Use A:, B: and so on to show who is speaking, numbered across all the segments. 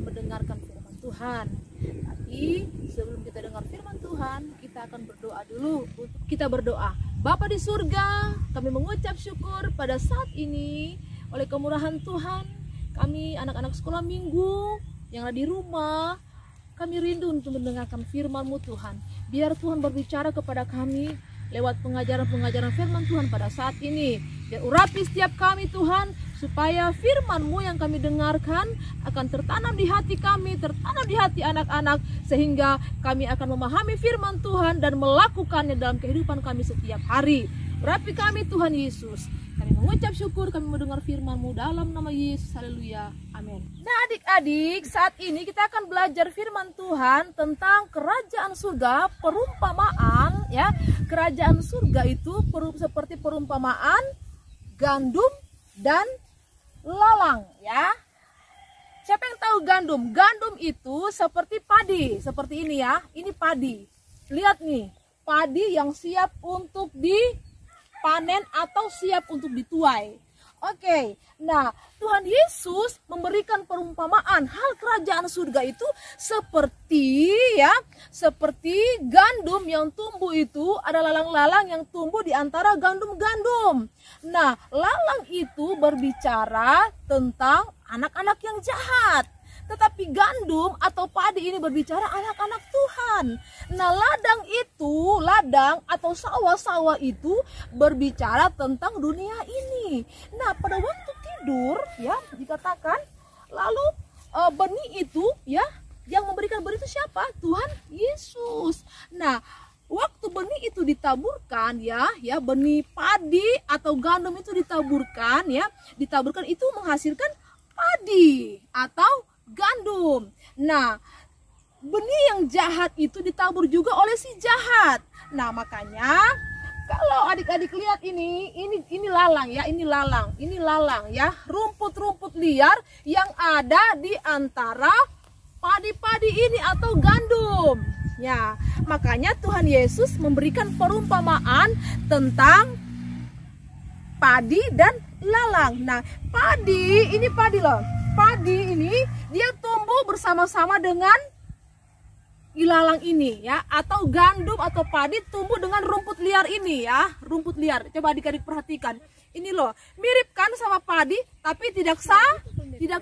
A: mendengarkan firman Tuhan. Tapi sebelum kita dengar firman Tuhan, kita akan berdoa dulu. Kita berdoa. Bapa di surga, kami mengucap syukur pada saat ini oleh kemurahan Tuhan. Kami anak-anak sekolah minggu yang ada di rumah, kami rindu untuk mendengarkan firman-Mu Tuhan. Biar Tuhan berbicara kepada kami lewat pengajaran-pengajaran firman Tuhan pada saat ini. Biar urapi setiap kami Tuhan, supaya firman-Mu yang kami dengarkan akan tertanam di hati kami, tertanam di hati anak-anak, sehingga kami akan memahami firman Tuhan dan melakukannya dalam kehidupan kami setiap hari. Urapi kami Tuhan Yesus. Kami mengucap syukur, kami mendengar firman-Mu dalam nama Yesus. Haleluya. Amin. Nah adik-adik, saat ini kita akan belajar firman Tuhan tentang kerajaan surga, perumpamaan ya. Kerajaan surga itu seperti perumpamaan gandum dan lalang ya. Siapa yang tahu gandum? Gandum itu seperti padi, seperti ini ya. Ini padi. Lihat nih, padi yang siap untuk dipanen atau siap untuk dituai. Oke, nah Tuhan Yesus memberikan perumpamaan hal kerajaan surga itu seperti gandum yang tumbuh itu, ada lalang-lalang yang tumbuh di antara gandum-gandum. Nah, lalang itu berbicara tentang anak-anak yang jahat. Tetapi gandum atau padi ini berbicara anak-anak Tuhan. Nah, ladang atau sawah-sawah itu berbicara tentang dunia ini. Nah, pada waktu tidur ya dikatakan, lalu benih itu ya, yang memberikan benih itu siapa? Tuhan Yesus. Nah, waktu benih itu ditaburkan ya benih padi atau gandum itu ditaburkan itu menghasilkan padi atau gandum. Nah, benih yang jahat itu ditabur juga oleh si jahat. Nah, makanya kalau adik-adik lihat ini lalang ya, ini lalang ya, rumput-rumput liar yang ada di antara padi-padi ini atau gandum. Ya, makanya Tuhan Yesus memberikan perumpamaan tentang padi dan lalang. Nah, padi loh. Padi ini dia tumbuh bersama-sama dengan ilalang ini ya, atau gandum atau padi tumbuh dengan rumput liar ini ya, rumput liar. Coba adik-adik perhatikan. Ini loh, mirip kan sama padi tapi tidak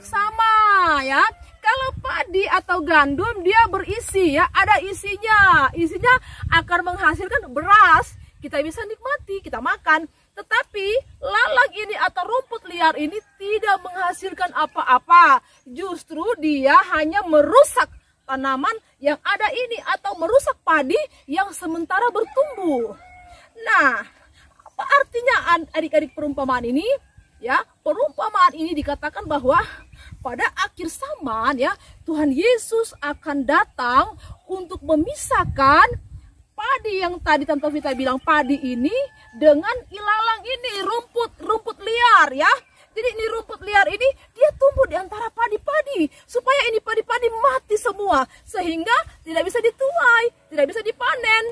A: sama ya. Kalau padi atau gandum dia berisi ya, ada isinya. Isinya akan menghasilkan beras. Kita bisa nikmati, kita makan. Tetapi lalang ini atau rumput liar ini tidak menghasilkan apa-apa. Justru dia hanya merusak tanaman yang ada ini atau merusak padi yang sementara bertumbuh. Nah, apa artinya adik-adik perumpamaan ini? Ya, perumpamaan ini dikatakan bahwa pada akhir zaman ya, Tuhan Yesus akan datang untuk memisahkan padi yang tadi Tante Vita bilang padi ini dengan ilalang ini, rumput liar ya. Jadi ini rumput liar ini dia tumbuh di antara padi-padi supaya ini padi-padi mati semua sehingga tidak bisa dituai, tidak bisa dipanen.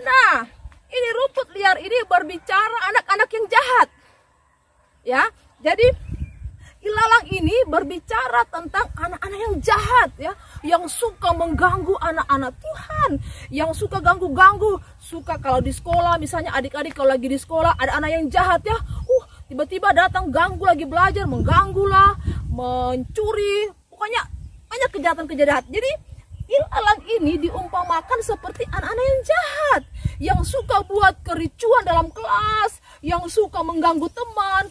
A: Nah, ini rumput liar ini berbicara anak-anak yang jahat. Ya. Jadi ilalang ini berbicara tentang anak-anak yang jahat ya, yang suka mengganggu anak-anak Tuhan, yang suka ganggu-ganggu, suka kalau di sekolah misalnya adik-adik kalau lagi di sekolah ada anak yang jahat ya, tiba-tiba datang ganggu lagi belajar, mengganggu lah, mencuri, pokoknya banyak kejahatan-kejahatan. Jadi ilalang ini diumpamakan seperti anak-anak yang jahat, yang suka buat kericuan dalam kelas, yang suka mengganggu teman,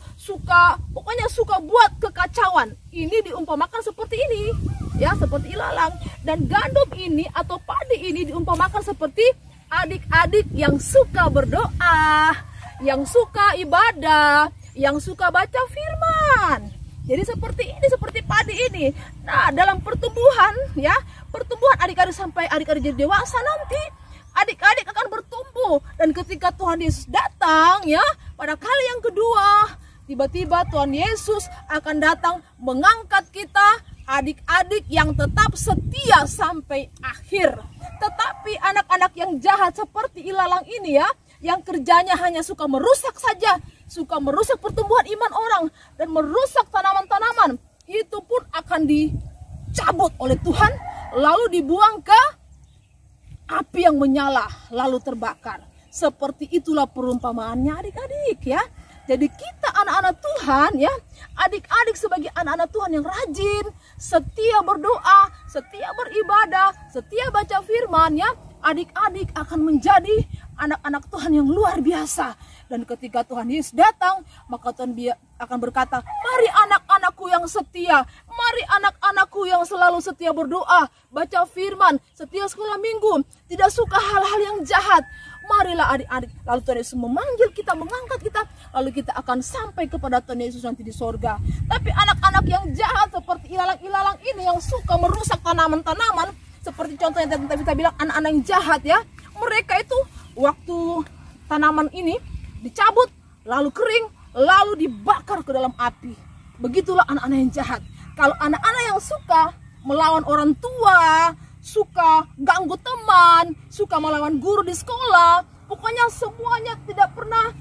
A: pokoknya suka buat kekacauan. Ini diumpamakan seperti ini, ya, seperti ilalang. Dan gandum ini atau padi ini diumpamakan seperti adik-adik yang suka berdoa, yang suka ibadah, yang suka baca firman. Jadi seperti ini, seperti padi ini. Nah, dalam pertumbuhan ya, pertumbuhan adik-adik sampai adik-adik jadi dewasa nanti, adik-adik akan bertumbuh. Dan ketika Tuhan Yesus datang ya, pada kali yang kedua, tiba-tiba Tuhan Yesus akan datang mengangkat kita, adik-adik yang tetap setia sampai akhir. Tetapi anak-anak yang jahat seperti ilalang ini ya, yang kerjanya hanya suka merusak saja, suka merusak pertumbuhan iman orang dan merusak tanaman-tanaman, itu pun akan dicabut oleh Tuhan, lalu dibuang ke api yang menyala, lalu terbakar. Seperti itulah perumpamaannya adik-adik ya. Jadi kita anak-anak Tuhan ya, adik-adik sebagai anak-anak Tuhan yang rajin, setia berdoa, setia beribadah, setia baca firman ya, adik-adik akan menjadi anak-anak Tuhan yang luar biasa. Dan ketika Tuhan Yesus datang, maka Tuhan akan berkata, mari anak-anakku yang setia, mari anak-anakku yang selalu setia berdoa, baca firman, setia sekolah minggu, tidak suka hal-hal yang jahat. Marilah adik-adik, lalu Tuhan Yesus memanggil kita, mengangkat kita, lalu kita akan sampai kepada Tuhan Yesus nanti di sorga. Tapi anak-anak yang jahat seperti ilalang-ilalang ini yang suka merusak tanaman-tanaman, seperti contohnya yang kita bilang anak-anak yang jahat ya, mereka itu waktu tanaman ini dicabut, lalu kering, lalu dibakar ke dalam api. Begitulah anak-anak yang jahat. Kalau anak-anak yang suka melawan orang tua, suka ganggu teman, suka melawan guru di sekolah, pokoknya semuanya tidak pernah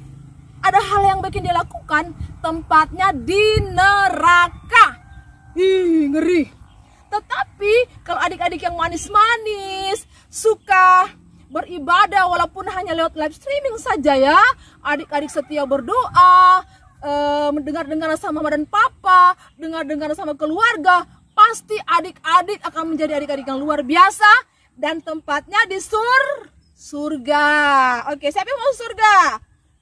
A: ada hal yang bikin dia lakukan, tempatnya di neraka. Ih, ngeri. Tetapi kalau adik-adik yang manis-manis, suka beribadah walaupun hanya lewat live streaming saja ya, adik-adik setia berdoa, mendengar-dengar sama mama dan papa, dengar-dengar sama keluarga, pasti adik-adik akan menjadi adik-adik yang luar biasa dan tempatnya di surga. Oke, siapa yang mau surga?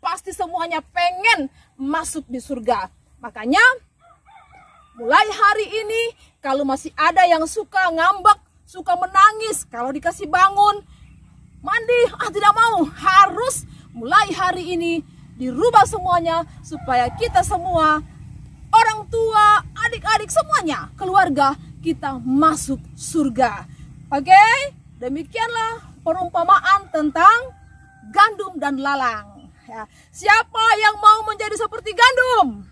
A: Pasti semuanya pengen masuk di surga. Makanya mulai hari ini kalau masih ada yang suka ngambek, suka menangis, kalau dikasih bangun, mandi, tidak mau, harus mulai hari ini dirubah semuanya supaya kita semua, orang tua, adik-adik semuanya, keluarga kita masuk surga. Oke, demikianlah perumpamaan tentang gandum dan lalang. Ya. Siapa yang mau menjadi seperti gandum?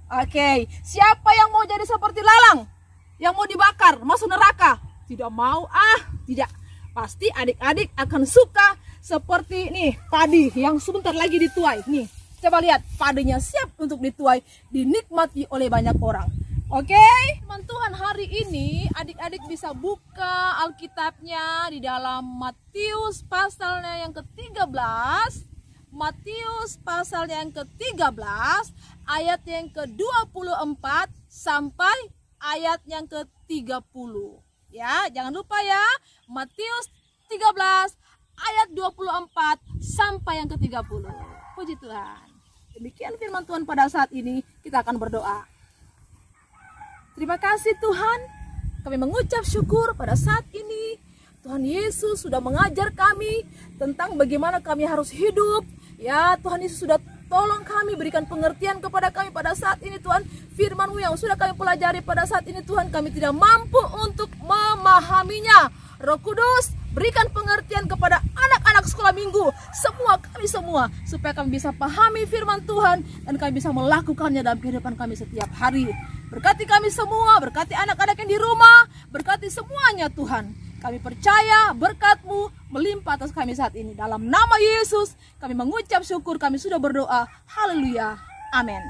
A: Oke, siapa yang mau jadi seperti lalang? Yang mau dibakar, masuk neraka? Tidak mau, tidak. Pasti adik-adik akan suka seperti nih padi yang sebentar lagi dituai. Nih, coba lihat padinya siap untuk dituai, dinikmati oleh banyak orang. Oke, teman Tuhan, hari ini adik-adik bisa buka Alkitabnya di dalam Matius pasalnya yang ke-13. Matius pasalnya yang ke-13 ayat yang ke-24 sampai ayat yang ke-30. Ya, jangan lupa ya, Matius 13 ayat 24 sampai yang ke-30. Puji Tuhan. Demikian firman Tuhan pada saat ini, kita akan berdoa. Terima kasih Tuhan, kami mengucap syukur pada saat ini. Tuhan Yesus sudah mengajar kami tentang bagaimana kami harus hidup. Ya, Tuhan Yesus sudah tolong kami, berikan pengertian kepada kami pada saat ini Tuhan. Firman-Mu yang sudah kami pelajari pada saat ini Tuhan, kami tidak mampu untuk memahaminya. Roh Kudus, berikan pengertian kepada anak-anak sekolah minggu, kami semua, supaya kami bisa pahami firman Tuhan dan kami bisa melakukannya dalam kehidupan kami setiap hari. Berkati kami semua, berkati anak-anak yang di rumah, berkati semuanya Tuhan. Kami percaya berkat-Mu melimpah atas kami saat ini. Dalam nama Yesus kami mengucap syukur, kami sudah berdoa. Haleluya. Amin.